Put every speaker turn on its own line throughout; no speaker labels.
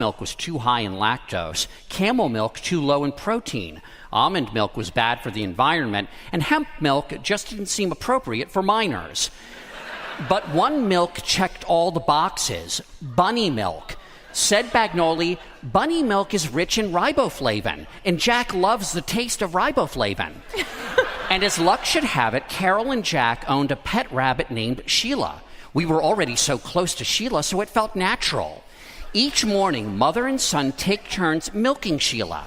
milk was too high in lactose, camel milk too low in protein, almond milk was bad for the environment, and hemp milk just didn't seem appropriate for minors. But one milk checked all the boxes: bunny milk. Said Bagnoli, bunny milk is rich in riboflavin, and Jack loves the taste of riboflavin. And as luck should have it, Carol and Jack owned a pet rabbit named Sheila. We were already so close to Sheila, so it felt natural. Each morning, mother and son take turns milking Sheila.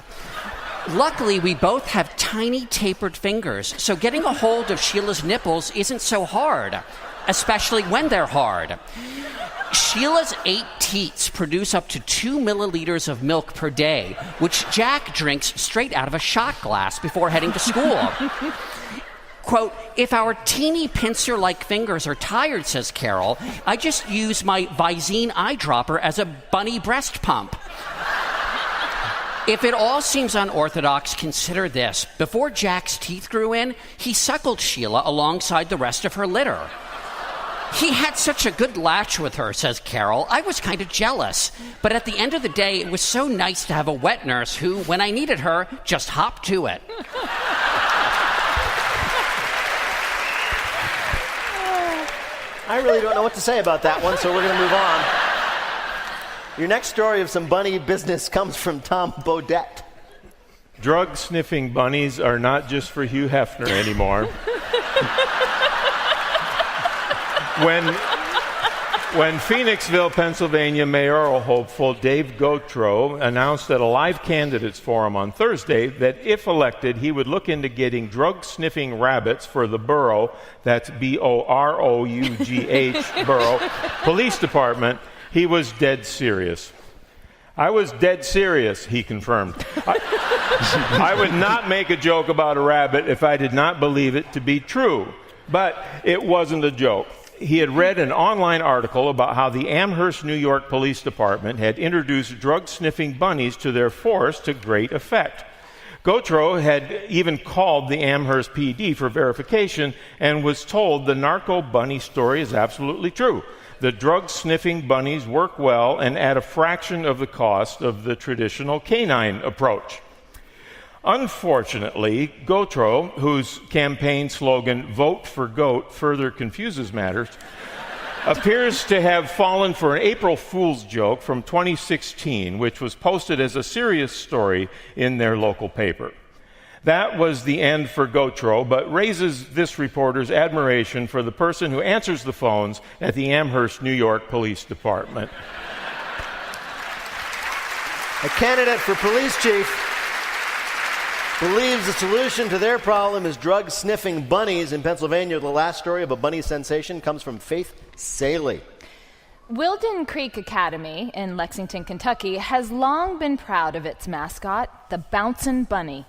Luckily, we both have tiny tapered fingers, so getting a hold of Sheila's nipples isn't so hard, especially when they're hard. Sheila's 8 teats produce up to 2 milliliters of milk per day, which Jack drinks straight out of a shot glass before heading to school. Quote, if our teeny pincer-like fingers are tired, says Carol, I just use my Visine eyedropper as a bunny breast pump. If it all seems unorthodox, consider this. Before Jack's teeth grew in, he suckled Sheila alongside the rest of her litter. He had such a good latch with her, says Carol. I was kind of jealous. But at the end of the day, it was so nice to have a wet nurse who, when I needed her, just hopped to it.
I really don't know what to say about that one, so we're going to move on. Your next story of some bunny business comes from Tom Bodette.
Drug-sniffing bunnies are not just for Hugh Hefner anymore. When Phoenixville, Pennsylvania mayoral hopeful Dave Gautreaux announced at a live candidates forum on Thursday that if elected, he would look into getting drug-sniffing rabbits for the borough, that's B-O-R-O-U-G-H, borough, police department, he was dead serious. I was dead serious, he confirmed. I would not make a joke about a rabbit if I did not believe it to be true. But it wasn't a joke. He had read an online article about how the Amherst, New York Police Department had introduced drug-sniffing bunnies to their force to great effect. Gautreaux had even called the Amherst PD for verification and was told the narco bunny story is absolutely true. The drug-sniffing bunnies work well and at a fraction of the cost of the traditional canine approach. Unfortunately, Gautreaux, whose campaign slogan, Vote for Goat, further confuses matters, appears to have fallen for an April Fool's joke from 2016, which was posted as a serious story in their local paper. That was the end for Gautreaux, but raises this reporter's admiration for the person who answers the phones at the Amherst, New York Police Department.
A candidate for police chief believes the solution to their problem is drug-sniffing bunnies in Pennsylvania. The last story of a bunny sensation comes from Faith Saley.
Wilden Creek Academy in Lexington, Kentucky, has long been proud of its mascot, the Bouncin' Bunny.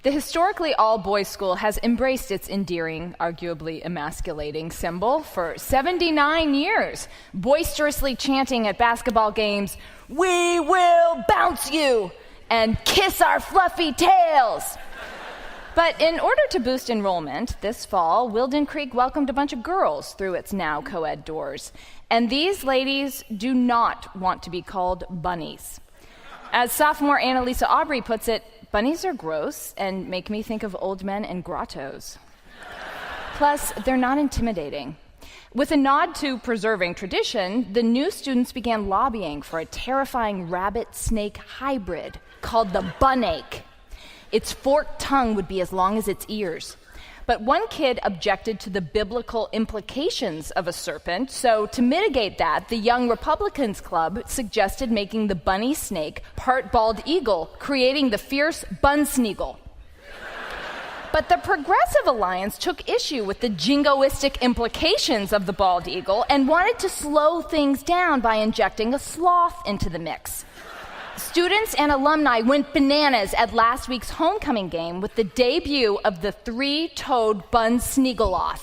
The historically all-boys school has embraced its endearing, arguably emasculating symbol for 79 years, boisterously chanting at basketball games, "We will bounce you!" and "kiss our fluffy tails." But in order to boost enrollment, this fall, Wilden Creek welcomed a bunch of girls through its now co-ed doors. And these ladies do not want to be called bunnies. As sophomore Annalisa Aubrey puts it, bunnies are gross and make me think of old men in grottos. Plus, they're not intimidating. With a nod to preserving tradition, the new students began lobbying for a terrifying rabbit-snake hybrid called the bunake. Its forked tongue would be as long as its ears. But one kid objected to the biblical implications of a serpent, so to mitigate that, the Young Republicans Club suggested making the bunny snake part bald eagle, creating the fierce Bunsneagle. But the Progressive Alliance took issue with the jingoistic implications of the bald eagle and wanted to slow things down by injecting a sloth into the mix. Students and alumni went bananas at last week's homecoming game with the debut of the three-toed Bunsneagleoth.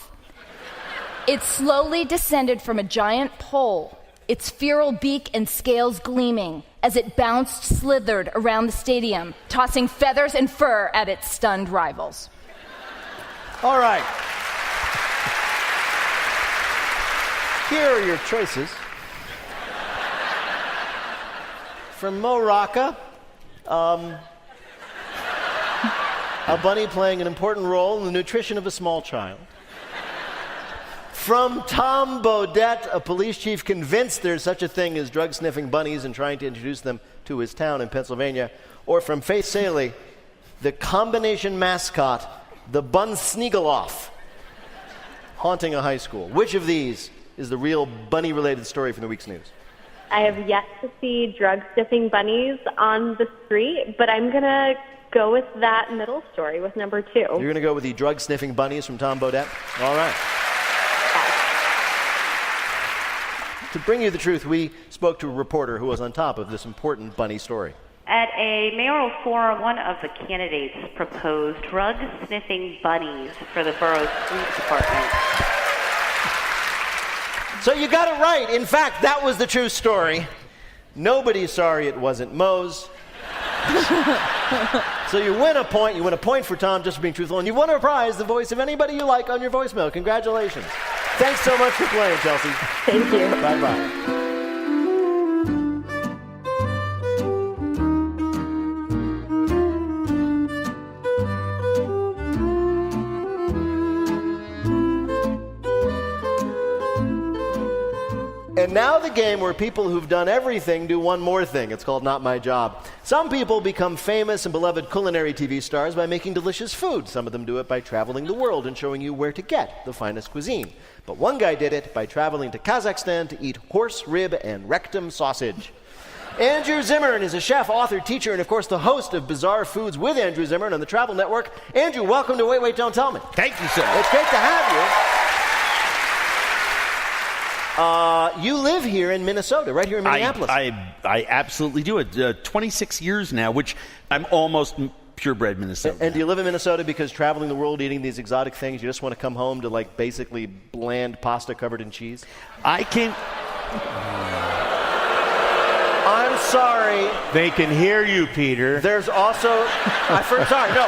It slowly descended from a giant pole, its feral beak and scales gleaming, as it bounced, slithered around the stadium, tossing feathers and fur at its stunned rivals.
All right. Here are your choices From Mo Rocca, a bunny playing an important role in the nutrition of a small child. From Tom Bodette, a police chief convinced there's such a thing as drug-sniffing bunnies and trying to introduce them to his town in Pennsylvania. Or from Faith Saley, the combination mascot, the Bun Sneagaloff, haunting a high school. Which of these is the real bunny-related story from the week's news?
I have yet to see drug-sniffing bunnies on the street, but I'm going to go with that middle story with number 2.
You're going to go with the drug-sniffing bunnies from Tom Bodette? All right. To bring you the truth, we spoke to a reporter who was on top of this important bunny story.
At a mayoral forum, one of the candidates proposed drug-sniffing bunnies for the borough's police department.
So you got it right. In fact, that was the true story. Nobody's sorry it wasn't Moe's. So you win a point. You win a point for Tom just for being truthful, and you won a prize, the voice of anybody you like on your voicemail. Congratulations. Thanks so much for playing, Chelsea.
Thank you.
Bye-bye. And now the game where people who've done everything do one more thing. It's called Not My Job. Some people become famous and beloved culinary TV stars by making delicious food. Some of them do it by traveling the world and showing you where to get the finest cuisine. But one guy did it by traveling to Kazakhstan to eat horse rib and rectum sausage. Andrew Zimmern is a chef, author, teacher, and of course the host of Bizarre Foods with Andrew Zimmern on the Travel Network. Andrew, welcome to Wait, Wait, Don't Tell Me.
Thank you, sir.
It's great to have you. You live here in Minnesota, right here in Minneapolis.
I absolutely do it. 26 years now, which I'm almost purebred Minnesota.
And do you live in Minnesota because traveling the world eating these exotic things, you just want to come home to like basically bland pasta covered in cheese?
I can.
I'm sorry.
They can hear you, Peter.
There's also... sorry, no.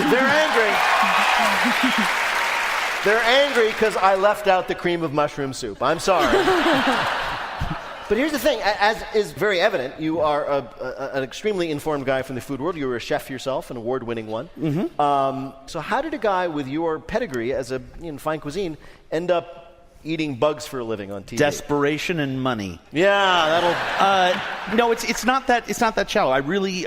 They're angry. They're angry because I left out the cream of mushroom soup. I'm sorry. But here's the thing. As is very evident, you are an extremely informed guy from the food world. You were a chef yourself, an award-winning one. Mm-hmm. So how did a guy with your pedigree as a fine cuisine end up eating bugs for a living on TV?
Desperation and money.
Yeah, that'll...
No, it's not that shallow. I really...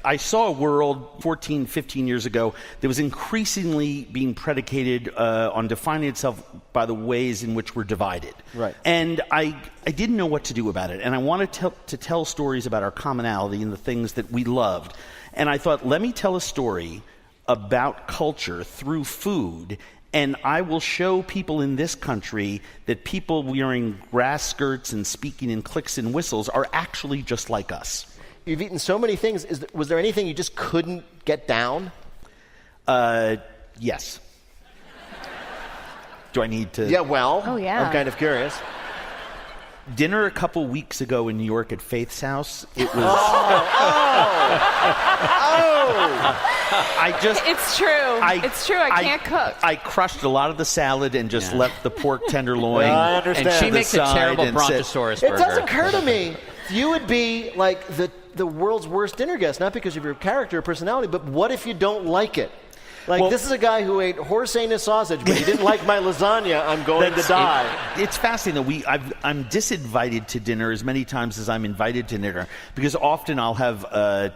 I saw a world 14, 15 years ago that was increasingly being predicated on defining itself by the ways in which we're divided.
Right.
And I didn't know what to do about it. And I wanted to tell stories about our commonality and the things that we loved. And I thought, let me tell a story about culture through food, and I will show people in this country that people wearing grass skirts and speaking in clicks and whistles are actually just like us.
You've eaten so many things. Was there anything you just couldn't get down?
Yes. Do I need to?
Yeah, well,
Oh, yeah.
I'm kind of curious.
Dinner a couple weeks ago in New York at Faith's house. It was.
It's true. It's true. I can't cook.
I crushed a lot of the salad and just left the pork tenderloin.
I understand.
And she makes a terrible
and
brontosaurus
It
burger.
does occur to me you would be like the world's worst dinner guest, not because of your character or personality, but what if you don't like it? Like,
Well,
this is a guy who ate horse anus sausage, but he didn't like my lasagna. I'm going to die.
It's fascinating that I'm disinvited to dinner as many times as I'm invited to dinner, because often I'll have a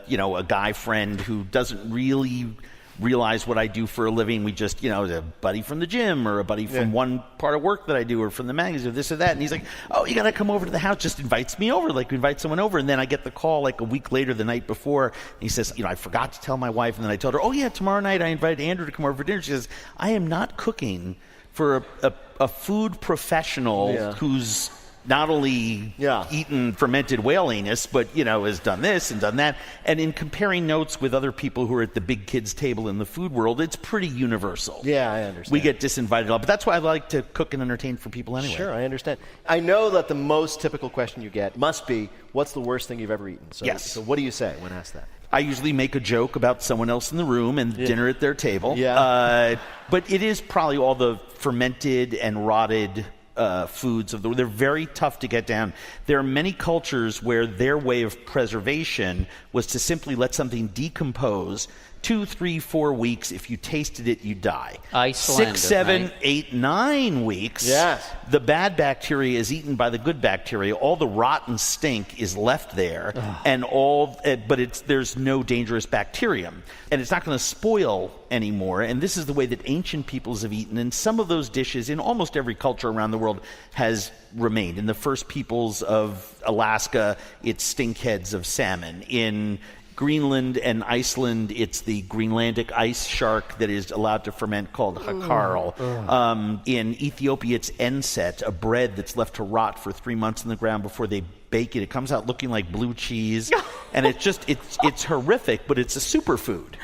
guy friend who doesn't really realize what I do for a living. We just, a buddy from the gym or a buddy from one part of work that I do or from the magazine or this or that. And he's like, oh, you got to come over to the house. Just invites me over, like we invite someone over. And then I get the call like a week later, the night before. And he says, I forgot to tell my wife. And then I told her, oh, yeah, tomorrow night I invited Andrew to come over for dinner. She says, I am not cooking for a food professional who's not only eaten fermented whale anus, but, has done this and done that. And in comparing notes with other people who are at the big kids table in the food world, it's pretty universal.
Yeah, I understand.
We get disinvited a lot. But that's why I like to cook and entertain for people anyway.
Sure, I understand. I know that the most typical question you get must be, what's the worst thing you've ever eaten?
Yes.
So what do you say when asked that?
I usually make a joke about someone else in the room and dinner at their table.
Yeah.
But it is probably all the fermented and rotted foods of the world. They're very tough to get down. There are many cultures where their way of preservation was to simply let something decompose 2, 3, 4 weeks. If you tasted it, you die.
Iceland,
6, 7,
right?
8, 9 weeks.
Yes.
The bad bacteria is eaten by the good bacteria. All the rotten stink is left there, and there's no dangerous bacterium, and it's not going to spoil anymore. And this is the way that ancient peoples have eaten. And some of those dishes in almost every culture around the world has remained. In the first peoples of Alaska, it's stink heads of salmon. In Greenland and Iceland, it's the Greenlandic ice shark that is allowed to ferment called hakarl. In Ethiopia, it's enset, a bread that's left to rot for 3 months in the ground before they bake it. It comes out looking like blue cheese, and it's horrific, but it's a superfood.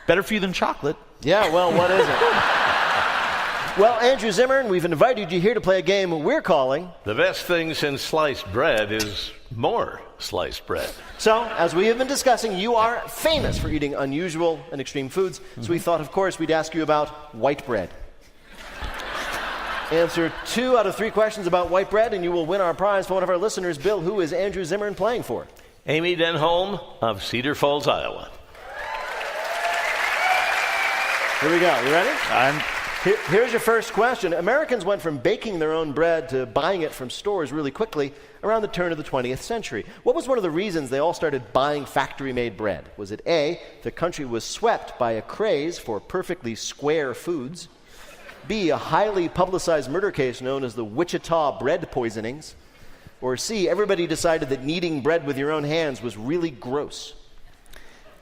Better for you than chocolate.
Yeah, well, what is it? Well, Andrew Zimmern, we've invited you here to play a game we're calling
The best thing since sliced bread is more sliced bread.
So, as we have been discussing, you are famous for eating unusual and extreme foods. So we thought, of course, we'd ask you about white bread. Answer 2 out of 3 questions about white bread, and you will win our prize for one of our listeners. Bill, who is Andrew Zimmern playing for?
Amy Denholm of Cedar Falls, Iowa.
Here we go. You ready? Here's your first question. Americans went from baking their own bread to buying it from stores really quickly around the turn of the 20th century. What was one of the reasons they all started buying factory-made bread? Was it A, the country was swept by a craze for perfectly square foods? B, a highly publicized murder case known as the Wichita bread poisonings? Or C, everybody decided that kneading bread with your own hands was really gross?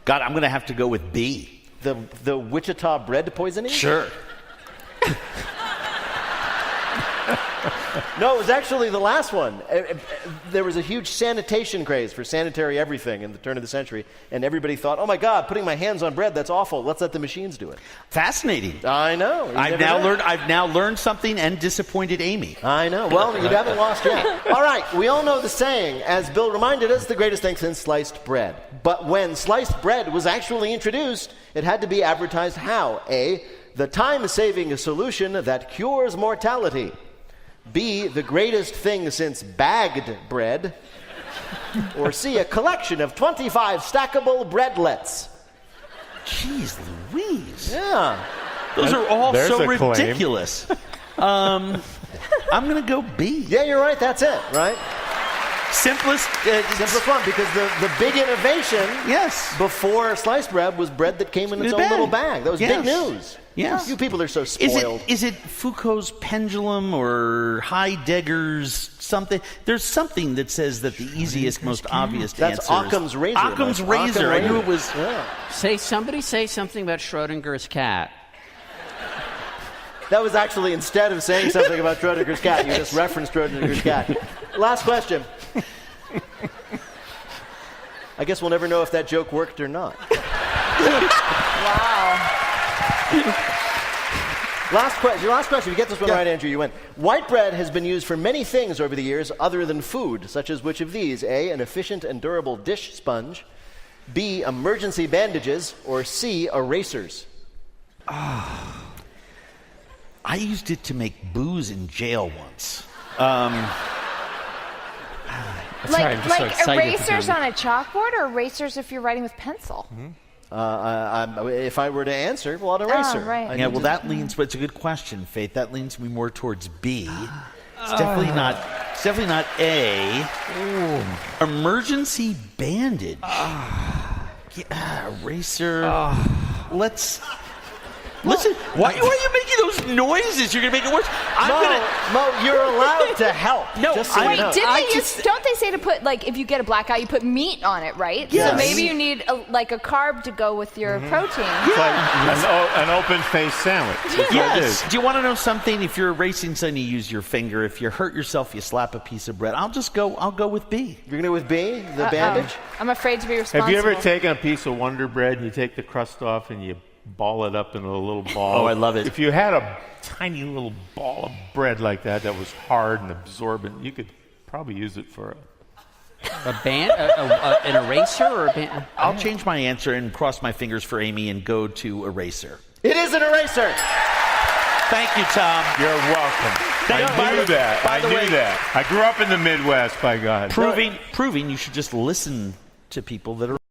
God, I'm going to have to go with B.
The Wichita bread poisoning?
Sure.
No, it was actually the last one. There was a huge sanitation craze for sanitary everything in the turn of the century, and everybody thought, oh my God, putting my hands on bread, that's awful. Let's let the machines do it.
Fascinating.
I know.
I've now learned something and disappointed Amy.
I know. Well, you haven't lost yet. All right, we all know the saying, as Bill reminded us, the greatest thing since sliced bread. But when sliced bread was actually introduced, it had to be advertised how? A, the time-saving solution that cures mortality. B, the greatest thing since bagged bread. Or C, a collection of 25 stackable breadlets.
Jeez Louise.
Yeah.
Those are all
There's
so
a claim.
ridiculous. I'm going to go B.
Yeah, you're right. That's it, right?
Simplest.
Simplest one, because the big innovation
Yes.
before sliced bread was bread that came in its
The
own
bag.
little bag. That was
Yes.
big news.
Yes.
You people are so spoiled.
Is it Foucault's pendulum or Heidegger's something? There's something that says that the easiest, most obvious
That's
answer
Occam's razor.
Occam's
Mike.
razor.
Occam
I knew
razor.
it was.
Yeah.
Somebody say something about Schrodinger's cat.
That was actually, instead of saying something about Schrodinger's cat, you just referenced Schrodinger's cat. Last question. I guess we'll never know if that joke worked or not.
Wow.
Your last question. If you get this one right, Andrew, you win. White bread has been used for many things over the years other than food, such as which of these? A, an efficient and durable dish sponge. B, emergency bandages. Or C, erasers.
I used it to make booze in jail once.
Sorry, I'm just so excited to
erasers
do-
on a chalkboard or erasers if you're writing with pencil?
If I were to answer, well, an eraser.
Oh, right.
Yeah, well, that leans. But it's a good question, Faith. That leans me more towards B. It's definitely not. It's definitely not A. Emergency bandage. Yeah, eraser. Let's. Listen, why are you making those noises? You're going to make it worse.
Mo, you're allowed to help.
No,
just so you
Wait,
know.
don't they say to put, like, if you get a blackout, you put meat on it, right?
Yes.
So maybe you need, a carb to go with your protein.
It's like an open-faced sandwich. That's what it
Yes.
is.
Do you want to know something? If you're erasing something, you use your finger. If you hurt yourself, you slap a piece of bread. I'll go with B.
You're going to go with B, the bandage?
I'm afraid to be responsible.
Have you ever taken a piece of Wonder Bread and you take the crust off and you ball it up in a little ball?
Oh, I love it.
If you had a tiny little ball of bread like that was hard and absorbent, you could probably use it for
an eraser or a band?
I'll change my answer and cross my fingers for Amy and go to eraser.
It is an eraser.
Thank you, Tom.
You're welcome. I knew that. I knew that. I grew up in the Midwest, by God.
Proving you should just listen to people that are